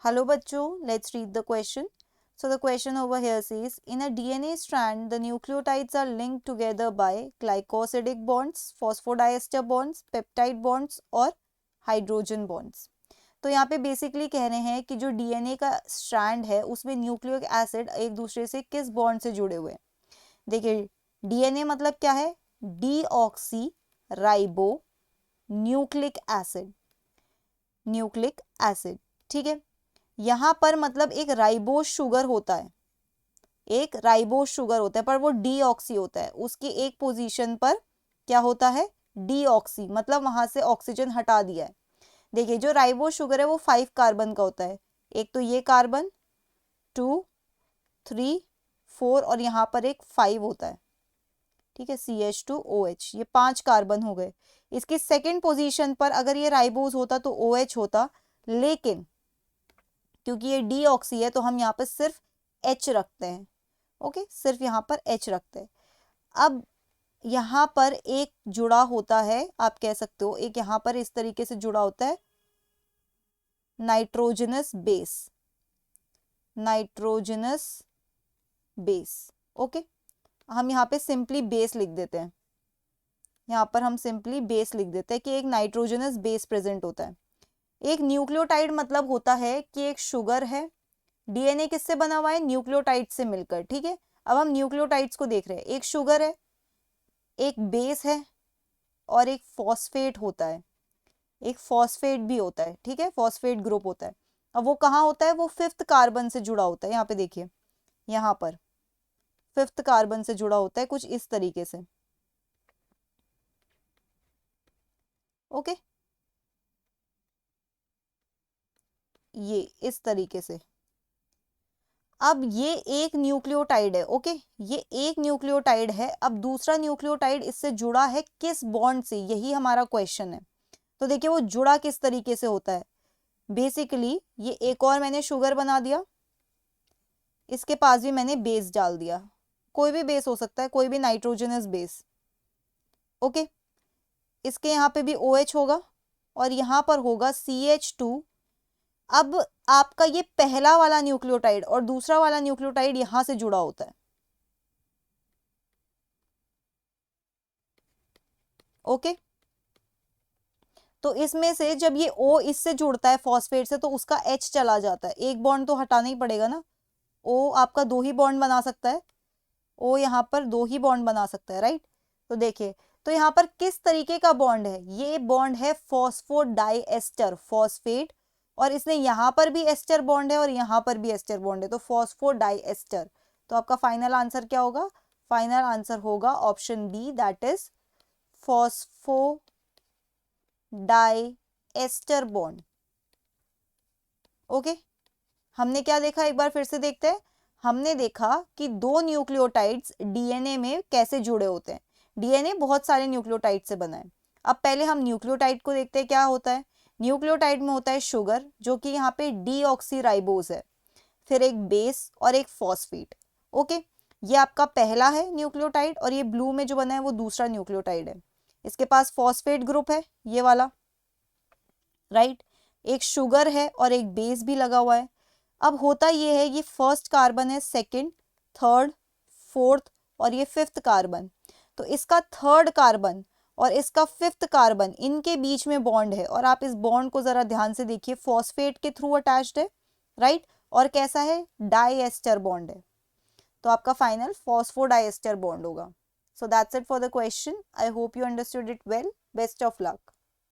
Hello bachcho, let's read the question. So the question over here says, in a DNA strand, the nucleotides are linked together by glycosidic bonds, phosphodiester bonds, peptide bonds और hydrogen bonds. तो यहाँ पे basically कह रहे हैं कि जो DNA का स्ट्रैंड है उसमें न्यूक्लियोइक एसिड एक दूसरे से किस बॉन्ड से जुड़े हुए हैं। देखिए डीएनए मतलब क्या है, deoxy ribo nucleic acid, nucleic acid, ठीक है। यहाँ पर मतलब एक राइबोस शुगर होता है, एक राइबोस शुगर होता है पर वो डीऑक्सी होता है, उसकी एक पोजीशन पर क्या होता है, डीऑक्सी, मतलब वहां से ऑक्सीजन हटा दिया है। देखिए जो राइबोस शुगर है वो 5 कार्बन का होता है, एक तो ये कार्बन 2 3 4 और यहाँ पर एक 5 होता है, ठीक है, CH2OH, ये 5 कार्बन हो गए। इसकी सेकेंड पोजीशन पर अगर ये राइबोस होता तो OH होता, लेकिन क्योंकि ये डीऑक्सी है तो हम यहाँ पर सिर्फ H रखते हैं। ओके, सिर्फ यहाँ पर H रखते हैं। अब यहाँ पर एक जुड़ा होता है, आप कह सकते हो एक यहाँ पर इस तरीके से जुड़ा होता है nitrogenous base, nitrogenous base. Okay, हम यहाँ पे सिंपली बेस लिख देते हैं, यहाँ पर हम सिंपली बेस लिख देते हैं कि एक नाइट्रोजनस बेस प्रेजेंट होता है। एक न्यूक्लियोटाइड मतलब होता है कि एक शुगर है, डीएनए किससे बना हुआ है, न्यूक्लियोटाइड से मिलकर, ठीक है। अब हम न्यूक्लियोटाइड्स को देख रहे हैं, एक शुगर है, एक बेस है और एक फॉस्फेट होता है, एक फॉस्फेट भी होता है, ठीक है, फॉस्फेट ग्रुप होता है। अब वो कहाँ होता है, वो 5th कार्बन से जुड़ा होता है, यहाँ पे देखिए, यहाँ पर 5th कार्बन से जुड़ा होता है कुछ इस तरीके से। ओके, ये इस तरीके से। अब ये एक न्यूक्लियोटाइड है, ओके, ये एक न्यूक्लियोटाइड है। अब दूसरा न्यूक्लियोटाइड इससे जुड़ा है किस बॉन्ड से, यही हमारा क्वेश्चन है। तो देखिए वो जुड़ा किस तरीके से होता है। बेसिकली ये एक और मैंने शुगर बना दिया, इसके पास भी मैंने बेस डाल दिया, कोई भी बेस हो सकता है, कोई भी नाइट्रोजनस बेस। ओके, इसके यहाँ पे भी OH होगा और यहाँ पर होगा CH2। अब आपका ये पहला वाला न्यूक्लियोटाइड और दूसरा वाला न्यूक्लियोटाइड यहां से जुड़ा होता है। ओके, तो इसमें से जब ये O इससे जुड़ता है फॉस्फेट से तो उसका H चला जाता है, एक बॉन्ड तो हटाना ही पड़ेगा ना। O आपका 2 ही बॉन्ड बना सकता है, O यहाँ पर 2 ही बॉन्ड बना सकता है, राइट। तो देखिए, तो यहाँ पर किस तरीके का बॉन्ड है, ये बॉन्ड है फॉस्फोडाइएस्टर, फॉस्फेट, और इसने यहाँ पर भी एस्टर बॉन्ड है और यहाँ पर भी एस्टर बॉन्ड है, तो फॉस्फोडाइएस्टर। तो आपका फाइनल आंसर क्या होगा, फाइनल आंसर होगा option B, that is phosphodiester bond. Okay, हमने क्या देखा, एक बार फिर से देखते हैं। हमने देखा कि दो न्यूक्लियोटाइड्स डीएनए में कैसे जुड़े होते हैं। डीएनए बहुत सारे न्यूक्लियोटाइड से बना है। अब पहले हम न्यूक्लियोटाइड को देखते हैं, क्या होता है। न्यूक्लियोटाइड में होता है शुगर, जो कि यहाँ पे डीऑक्सीराइबोज है, फिर एक बेस और एक फॉस्फेट। ओके, ये आपका पहला है न्यूक्लियोटाइड और ये ब्लू में जो बना है वो दूसरा न्यूक्लियोटाइड है। इसके पास फॉस्फेट ग्रुप है, ये वाला, राइट। एक शुगर है और एक बेस भी लगा हुआ है। अब होता ये है, ये फर्स्ट कार्बन है, सेकंड, थर्ड, फोर्थ और ये 5th कार्बन। तो इसका 3rd कार्बन और इसका 5th कार्बन, इनके बीच में बॉन्ड है, और आप इस बॉन्ड को जरा ध्यान से देखिए, फॉस्फेट के थ्रू अटैच्ड है, राइट। और कैसा है, डाइएस्टर बॉन्ड है। तो आपका फाइनल फॉस्फोडाइएस्टर बॉन्ड होगा। So that's it for the question. I hope you understood it well. Best of luck.